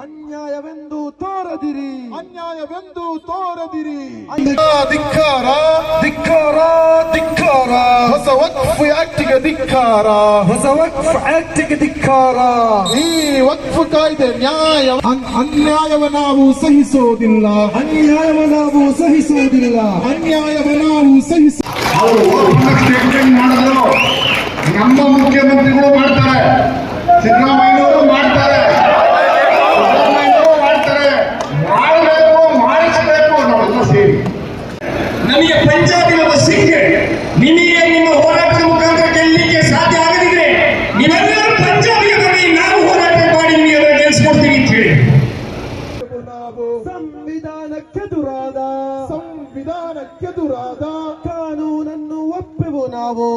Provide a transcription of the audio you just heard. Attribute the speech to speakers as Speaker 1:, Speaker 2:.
Speaker 1: ಅನ್ಯಾಯವೆಂದು ತೋರದಿರಿ,
Speaker 2: ಅನ್ಯಾಯವೆಂದು ತೋರದಿರಿ.
Speaker 1: ಧಿಕ್ಕಾರ ಧಿಕ್ಕಾರ ಧಿಕ್ಕಾರ,
Speaker 2: ಹೊಸ ವಕ್ಫ್ ಆಕ್ಟ್ಗೆ ಧಿಕ್ಕಾರ,
Speaker 1: ಹೊಸ ವಕ್ಫ್ ಆಕ್ಟ್ಗೆ ಧಿಕ್ಕಾರ.
Speaker 2: ಈ ವಕ್ಫ್ ಕಾಯ್ದೆ ಅನ್ಯಾಯವ ನಾವು ಸಹಿಸೋದಿಲ್ಲ,
Speaker 1: ಅನ್ಯಾಯವ ನಾವು ಸಹಿಸುವುದಿಲ್ಲ,
Speaker 2: ಅನ್ಯಾಯವ ನಾವು
Speaker 3: ಸ್ಟೇಟ್ಮೆಂಟ್ ಮಾಡಿದ್ರು. ನಮ್ಮ ಮುಖ್ಯಮಂತ್ರಿಗಳು ಮಾಡ್ತಾರೆ, ಸಿದ್ದರಾಮಯ್ಯನವರು ಮಾಡ್ತಾರೆ, ಮಾಡಬೇಕು, ಮಾಡಿಸಬೇಕು. ನಾವೆಲ್ಲ ಸೇರಿ
Speaker 4: ನಮಗೆ ಪಂಜಾಬಿನ ಸಿಂಗ್ ನಿಮಗೆ ನಿಮ್ಮ ಹೋರಾಟದ ಮುಖಾಂತರ ಗೆಲ್ಲಲಿಕ್ಕೆ ಸಾಧ್ಯ ಆಗದಿದ್ರೆ ನೀವೆಲ್ಲರೂ ಪಂಜಾಬಿಗೆ ಬನ್ನಿ, ನಾವು ಹೋರಾಟ ಮಾಡಿ ನಿಮಗೆ ಗೆಲ್ಲಿಸ್ಕೊಡ್ತೀವಿ ಅಂತ ಹೇಳಿ.
Speaker 1: ಸಂವಿಧಾನಕ್ಕೆದುರಾದ ಕಾನೂನನ್ನು ಒಪ್ಪೆವು ನಾವು.